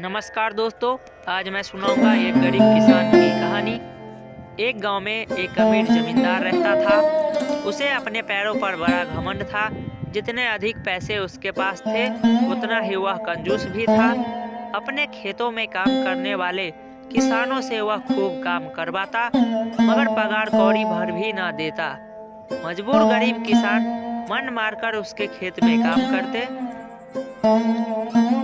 नमस्कार दोस्तों। आज मैं सुनाऊंगा एक गरीब किसान की कहानी। एक गांव में एक अमीर जमींदार रहता था। उसे अपने पैरों पर बड़ा घमंड था। जितने अधिक पैसे उसके पास थे उतना ही वह कंजूस भी था। अपने खेतों में काम करने वाले किसानों से वह खूब काम करवाता, मगर पगार कौड़ी भर भी न देता। मजबूर गरीब किसान मन मारकर उसके खेत में काम करते।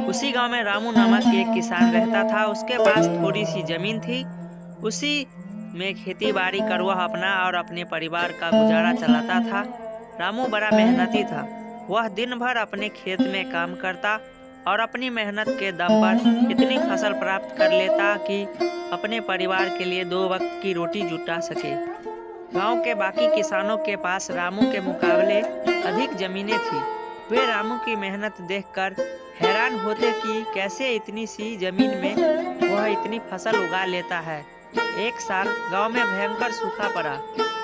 उसी गांव में रामू नामक एक किसान रहता था। उसके पास थोड़ी सी जमीन थी। उसी में खेती बाड़ी कर वह अपना और अपने परिवार का गुजारा चलाता था। रामू बड़ा मेहनती था। वह दिन भर अपने खेत में काम करता और अपनी मेहनत के दम पर इतनी फसल प्राप्त कर लेता कि अपने परिवार के लिए 2 वक्त की रोटी जुटा सके। गांव के बाकी किसानों के पास रामू के मुकाबले अधिक जमीनें थी। वे रामू की मेहनत देखकर हैरान होते कि कैसे इतनी सी जमीन में वह इतनी फसल उगा लेता है। एक साल गांव में भयंकर सूखा पड़ा।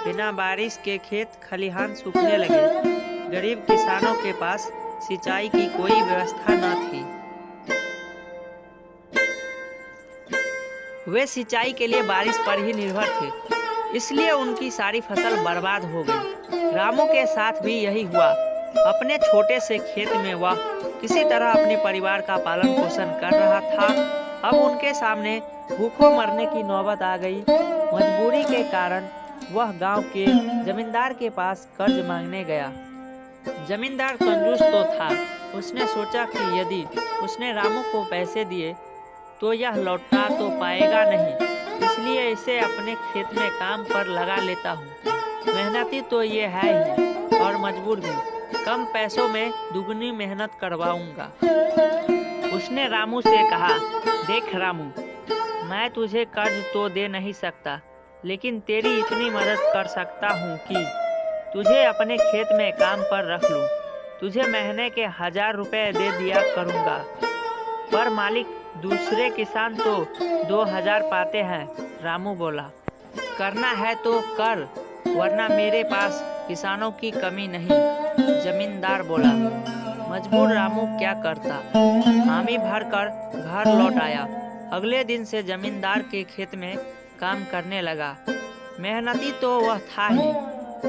बिना बारिश के खेत खलिहान सूखने लगे। गरीब किसानों के पास सिंचाई की कोई व्यवस्था न थी। वे सिंचाई के लिए बारिश पर ही निर्भर थे, इसलिए उनकी सारी फसल बर्बाद हो गई। रामू के साथ भी यही हुआ। अपने छोटे से खेत में वह किसी तरह अपने परिवार का पालन पोषण कर रहा था। अब उनके सामने भूखों मरने की नौबत आ गई। मजबूरी के कारण वह गांव के जमींदार के पास कर्ज मांगने गया। जमींदार कंजूस तो था। उसने सोचा कि यदि उसने रामू को पैसे दिए तो यह लौटा तो पाएगा नहीं, इसलिए इसे अपने खेत में काम पर लगा लेता हूँ। मेहनती तो ये है ही और मजबूर भी। कम पैसों में दुगनी मेहनत करवाऊंगा। उसने रामू से कहा, देख रामू, मैं तुझे कर्ज तो दे नहीं सकता, लेकिन तेरी इतनी मदद कर सकता हूँ कि तुझे अपने खेत में काम पर रख लूँ। तुझे महीने के 1000 रुपए दे दिया करूँगा। पर मालिक, दूसरे किसान तो 2000 पाते हैं। रामू बोला, करना है तो कर, वरना मेरे पास किसानों की कमी नहीं। जमींदार बोला। मजबूर रामू क्या करता, हामी भरकर घर लौट आया। अगले दिन से जमींदार के खेत में काम करने लगा। मेहनती तो वह था ही।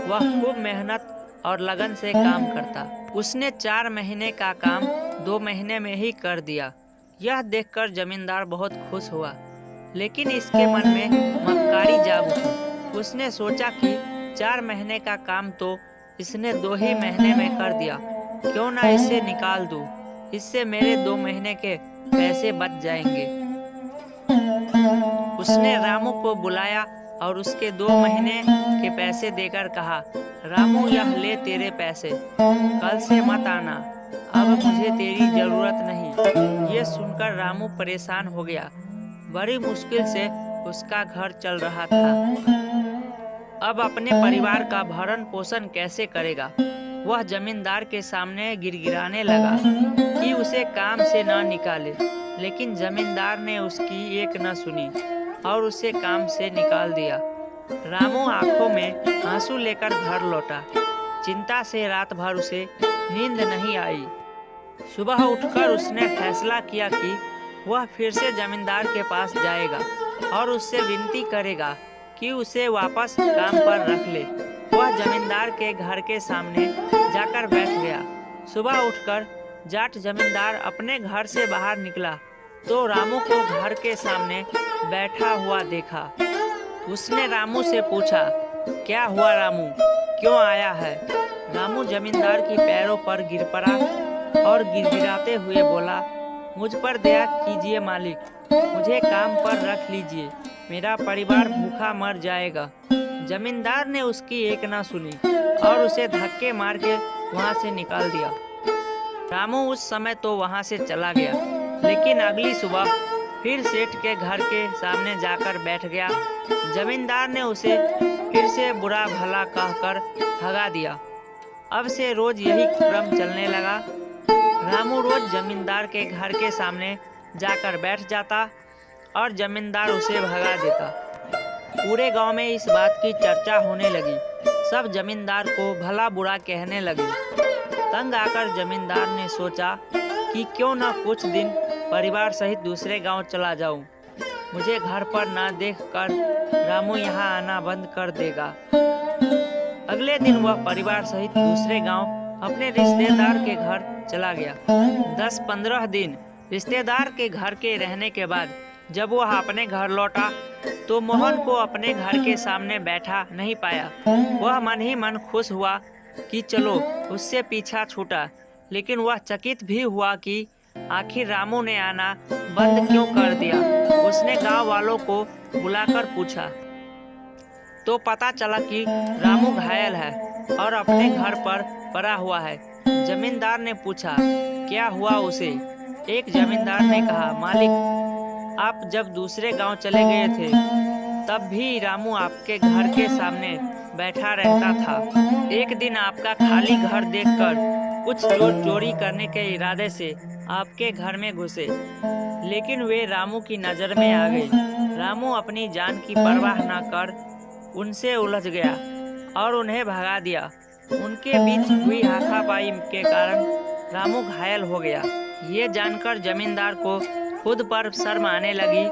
वह खूब मेहनत और लगन से काम करता। उसने 4 महीने का काम 2 महीने में ही कर दिया। यह देखकर जमींदार बहुत खुश हुआ, लेकिन इसके मन में मक्कारी जाग उठी। उसने सोचा कि 4 महीने का काम तो इसने 2 ही महीने में कर दिया, क्यों ना इसे निकाल दूं। इससे मेरे 2 महीने के पैसे बच जाएंगे। उसने रामू को बुलाया और उसके 2 महीने के पैसे देकर कहा, रामू, यह ले तेरे पैसे, कल से मत आना, अब मुझे तेरी जरूरत नहीं। ये सुनकर रामू परेशान हो गया। बड़ी मुश्किल से उसका घर चल रहा था। अब अपने परिवार का भरण पोषण कैसे करेगा। वह जमींदार के सामने गिड़गिड़ाने लगा कि उसे काम से न निकाले, लेकिन जमींदार ने उसकी एक न सुनी और उसे काम से निकाल दिया। रामू आंखों में आंसू लेकर घर लौटा। चिंता से रात भर उसे नींद नहीं आई। सुबह उठकर उसने फैसला किया कि वह फिर से जमींदार के पास जाएगा और उससे विनती करेगा कि उसे वापस काम पर रख ले। वह जमींदार के घर के सामने जाकर बैठ गया। सुबह उठकर जाट जमींदार अपने घर से बाहर निकला तो रामू को घर के सामने बैठा हुआ देखा। उसने रामू से पूछा, क्या हुआ रामू, क्यों आया है। रामू जमींदार की पैरों पर गिर पड़ा और गिड़गिड़ाते हुए बोला, मुझ पर दया कीजिए मालिक, मुझे काम पर रख लीजिए, मेरा परिवार भूखा मर जाएगा। जमींदार ने उसकी एक ना सुनी और उसे धक्के मार के वहाँ से निकाल दिया। रामू उस समय तो वहाँ से चला गया, लेकिन अगली सुबह फिर सेठ के घर के सामने जाकर बैठ गया। जमींदार ने उसे फिर से बुरा भला कहकर भगा दिया। अब से रोज यही क्रम चलने लगा। रामू रोज जमींदार के घर के सामने जाकर बैठ जाता और जमींदार उसे भगा देता। पूरे गांव में इस बात की चर्चा होने लगी। सब जमींदार को भला बुरा कहने लगे। तंग आकर जमींदार ने सोचा कि क्यों न कुछ दिन परिवार सहित दूसरे गांव चला जाऊं। मुझे घर पर ना देखकर रामू यहाँ आना बंद कर देगा। अगले दिन वह परिवार सहित दूसरे गांव अपने रिश्तेदार के घर चला गया। 10-15 दिन रिश्तेदार के घर के रहने के बाद जब वह अपने घर लौटा तो मोहन को अपने घर के सामने बैठा नहीं पाया। वह मन ही मन खुश हुआ कि चलो उससे पीछा छूटा, लेकिन वह चकित भी हुआ कि आखिर रामू ने आना बंद क्यों कर दिया। उसने गांव वालों को बुलाकर पूछा तो पता चला कि रामू घायल है और अपने घर पर पड़ा हुआ है। जमींदार ने पूछा क्या हुआ उसे। एक जमींदार ने कहा, मालिक आप जब दूसरे गांव चले गए थे तब भी रामू आपके घर के सामने बैठा रहता था। एक दिन आपका खाली घर देखकर कुछ चोर चोरी करने के इरादे से आपके घर में घुसे, लेकिन वे रामू की नजर में आ गए। रामू अपनी जान की परवाह न कर उनसे उलझ गया और उन्हें भगा दिया। उनके बीच हुई हाथापाई के कारण रामू घायल हो गया। ये जानकर जमींदार को खुद पर शर्म आने लगी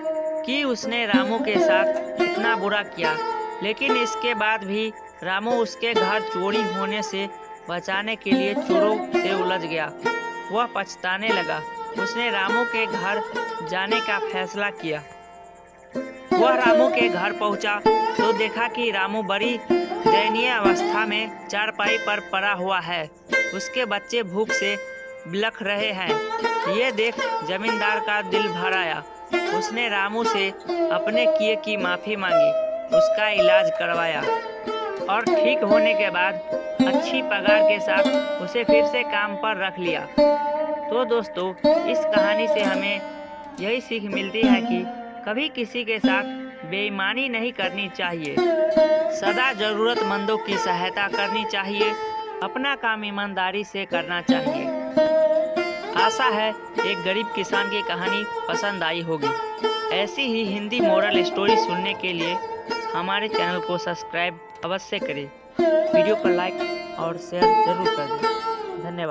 कि उसने रामू के साथ इतना बुरा किया, लेकिन इसके बाद भी रामू उसके घर चोरी होने से बचाने के लिए चोरों से उलझ गया। वह पछताने लगा। उसने रामू के घर जाने का फैसला किया। वह रामू के घर पहुंचा तो देखा कि रामू बड़ी दयनीय अवस्था में चारपाई पर पड़ा हुआ है। उसके बच्चे भूख से बिलख रहे हैं। ये देख जमींदार का दिल भर आया। उसने रामू से अपने किए की माफ़ी मांगी, उसका इलाज करवाया और ठीक होने के बाद अच्छी पगार के साथ उसे फिर से काम पर रख लिया। तो दोस्तों, इस कहानी से हमें यही सीख मिलती है कि कभी किसी के साथ बेईमानी नहीं करनी चाहिए। सदा ज़रूरतमंदों की सहायता करनी चाहिए। अपना काम ईमानदारी से करना चाहिए। आशा है एक गरीब किसान की कहानी पसंद आई होगी। ऐसी ही हिंदी मोरल स्टोरी सुनने के लिए हमारे चैनल को सब्सक्राइब अवश्य करें। वीडियो को लाइक और शेयर जरूर कर दें। धन्यवाद।